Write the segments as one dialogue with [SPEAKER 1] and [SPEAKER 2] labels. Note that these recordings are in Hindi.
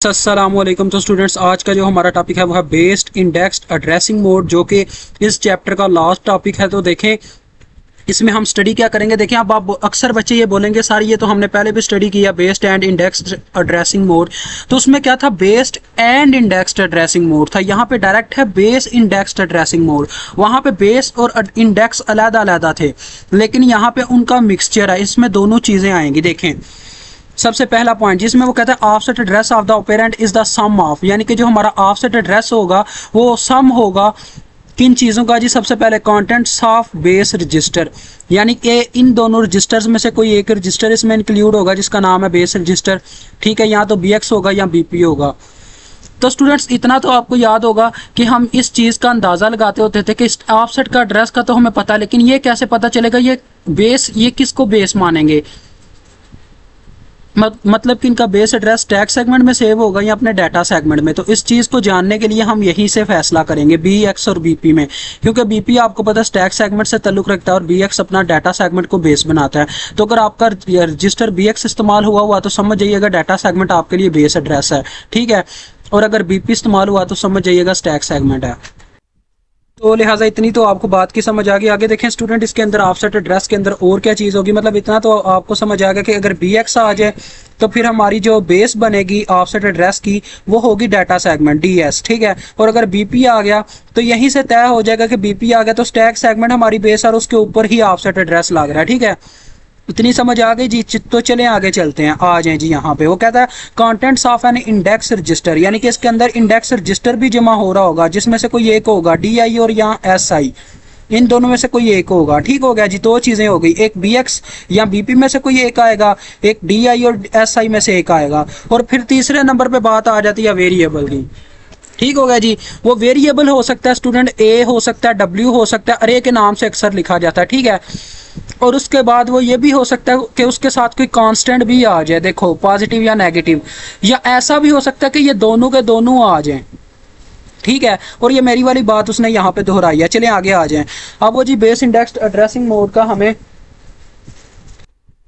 [SPEAKER 1] अस्सलामुअलैकुम। तो स्टूडेंट्स, आज का जो हमारा टॉपिक है वो है बेस्ड इंडेक्स्ड एड्रेसिंग मोड, जो कि इस चैप्टर का लास्ट टॉपिक है। तो देखें इसमें हम स्टडी क्या करेंगे। देखें अब आप अक्सर बच्चे ये बोलेंगे सर ये तो हमने पहले भी स्टडी किया based and indexed addressing mode, तो उसमें क्या था, based and indexed addressing mode था। यहाँ पे डायरेक्ट है बेस इंडेक्स्ड एड्रेसिंग मोड। वहाँ पे बेस और इंडेक्स अलग अलग थे, लेकिन यहाँ पे उनका मिक्सचर है, इसमें दोनों चीज़ें आएंगी। देखें सबसे पहला पॉइंट जिसमें वो कहता है offset address of the operand is the sum of, यानी कि जो हमारा ऑफसेट एड्रेस होगा वो सम होगा किन चीज़ों का जी। सबसे पहले कंटेंट्स ऑफ बेस रजिस्टर, यानी कि इन दोनों रजिस्टर्स में से कोई एक रजिस्टर इसमें इंक्लूड होगा जिसका नाम है बेस रजिस्टर। ठीक है, या तो BX होगा या BP होगा। तो स्टूडेंट्स इतना तो आपको याद होगा कि हम इस चीज़ का अंदाज़ा लगाते होते थे कि इस ऑफसेट का एड्रेस का तो हमें पता है, लेकिन ये कैसे पता चलेगा ये बेस, ये किसको बेस मानेंगे, मतलब कि इनका बेस एड्रेस टैग सेगमेंट में सेव होगा या अपने डाटा सेगमेंट में। तो इस चीज़ को जानने के लिए हम यहीं से फैसला करेंगे BX और BP में, क्योंकि BP आपको पता है टैग सेगमेंट से ताल्लुक रखता है और BX अपना डाटा सेगमेंट को बेस बनाता है। तो अगर आपका रजिस्टर BX इस्तेमाल हुआ तो समझ जाइएगा डाटा सेगमेंट आपके लिए बेस एड्रेस है। ठीक है, और अगर BP इस्तेमाल हुआ तो समझ जाइएगा टैग सेगमेंट है। तो लिहाजा इतनी तो आपको बात की समझ आ गई। आगे देखें स्टूडेंट, इसके अंदर ऑफसेट एड्रेस के अंदर और क्या चीज़ होगी, मतलब इतना तो आपको समझ आ गया कि अगर BX आ जाए तो फिर हमारी जो बेस बनेगी ऑफसेट एड्रेस की वो होगी डाटा सेगमेंट DS। ठीक है, और अगर BP आ गया तो यहीं से तय हो जाएगा कि BP आ गया तो स्टैक सेगमेंट हमारी बेस और उसके ऊपर ही ऑफसेट एड्रेस लग रहा है। ठीक है, इतनी समझ आ गई जी। तो चलें आगे चलते हैं, आ जाएं जी। यहाँ पे वो कहता है contents of an index register, यानी कि इसके अंदर इंडेक्स रजिस्टर भी जमा हो रहा होगा जिसमें से कोई एक होगा DI और या SI, इन दोनों में से कोई एक होगा। ठीक हो गया जी, दो चीज़ें हो गई, एक BX या BP में से कोई एक आएगा, एक DI और SI में से एक आएगा। और फिर तीसरे नंबर पे बात आ जाती है वेरिएबल की। ठीक हो गया जी, वो वेरिएबल हो सकता है स्टूडेंट A हो सकता है, W हो सकता है, अरे के नाम से अक्सर लिखा जाता है। ठीक है, और उसके बाद वो ये भी हो सकता है कि उसके साथ कोई कांस्टेंट भी आ जाए, देखो पॉजिटिव या नेगेटिव, या ऐसा भी हो सकता है कि ये दोनों के दोनों आ जाएं। ठीक है, और ये मेरी वाली बात उसने यहाँ पे दोहराई है। चलें आगे आ जाएं। अब वो जी बेस इंडेक्स्ड एड्रेसिंग मोड का हमें,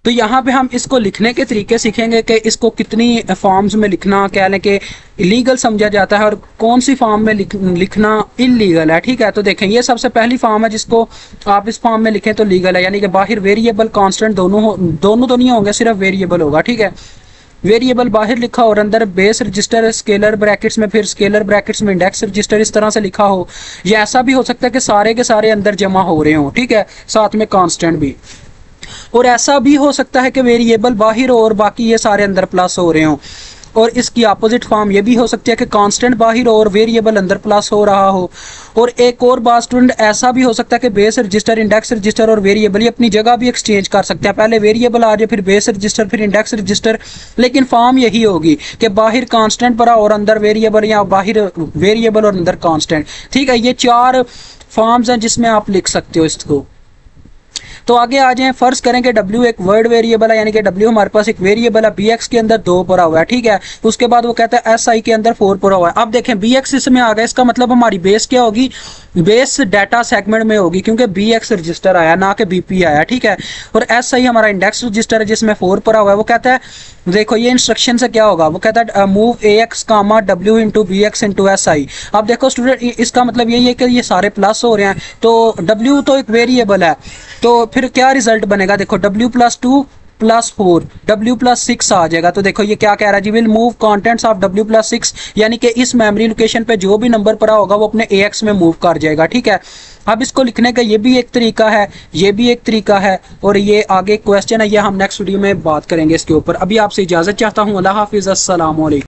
[SPEAKER 1] तो यहाँ पे हम इसको लिखने के तरीके सीखेंगे कि इसको कितनी फॉर्म्स में लिखना, क्या लें कि इलीगल समझा जाता है और कौन सी फॉर्म में लिखना इलीगल है। ठीक है, तो देखें ये सबसे पहली फॉर्म है जिसको आप इस फॉर्म में लिखें तो लीगल है, यानी कि बाहर वेरिएबल कांस्टेंट दोनों तो नहीं होंगे, सिर्फ वेरिएबल होगा। ठीक है, वेरिएबल बाहर लिखा और अंदर बेस रजिस्टर स्केलर ब्रैकेट्स में, फिर स्केलर ब्रैकेट्स में इंडेक्स रजिस्टर इस तरह से लिखा हो। या ऐसा भी हो सकता है कि सारे के सारे अंदर जमा हो रहे हों। ठीक है, साथ में कांस्टेंट भी। और ऐसा भी हो सकता है कि वेरिएबल बाहर हो और बाकी ये सारे अंदर प्लस हो रहे हों। और इसकी अपोजिट फॉर्म ये भी हो सकती है कि कांस्टेंट बाहर हो और वेरिएबल अंदर प्लस हो रहा हो। और एक और बात स्टूडेंट, ऐसा भी हो सकता है कि बेस रजिस्टर, इंडेक्स रजिस्टर और वेरिएबल ये अपनी जगह भी एक्सचेंज कर सकते हैं। पहले वेरिएबल आ जाए, फिर बेस रजिस्टर, फिर इंडेक्स रजिस्टर, लेकिन फॉर्म यही होगी कि बाहर कांस्टेंट भरा और अंदर वेरिएबल, या बाहर वेरिएबल और अंदर कांस्टेंट। ठीक है, ये चार फॉर्म्स हैं जिसमें आप लिख सकते हो इसको। तो आगे आ जाएं, फर्ज करें कि W एक वर्ड वेरिएबल है, यानी कि W हमारे पास एक वेरिएबल है, BX के अंदर 2 पड़ा हुआ है। ठीक है, उसके बाद वो कहता है SI के अंदर 4 पड़ा हुआ है। अब देखें BX इसमें आ गया, इसका मतलब हमारी बेस क्या होगी, बेस डाटा सेगमेंट में होगी, क्योंकि BX रजिस्टर आया ना कि BP आया। ठीक है, और SI हमारा इंडेक्स रजिस्टर है जिसमें 4 पड़ा हुआ है। वो कहता है देखो ये इंस्ट्रक्शन से क्या होगा, वो कहता है move AX W into BX into SI। अब देखो स्टूडेंट, इसका मतलब यही है कि ये सारे प्लस हो रहे हैं, तो W तो एक वेरिएबल है, तो फिर क्या रिजल्ट बनेगा, देखो W + 2 + 4 W + 6 आ जाएगा। तो देखो ये क्या कह रहा है जी, will move contents of W + 6, यानी कि इस मेमोरी लोकेशन पे जो भी नंबर पड़ा होगा वो अपने AX में मूव कर जाएगा। ठीक है, अब इसको लिखने का ये भी एक तरीका है, ये भी एक तरीका है, और ये आगे क्वेश्चन है, ये हम नेक्स्ट वीडियो में बात करेंगे इसके ऊपर। अभी आपसे इजाज़त चाहता हूँ, अल्लाह हाफिज़, अस्सलाम वालेकुम।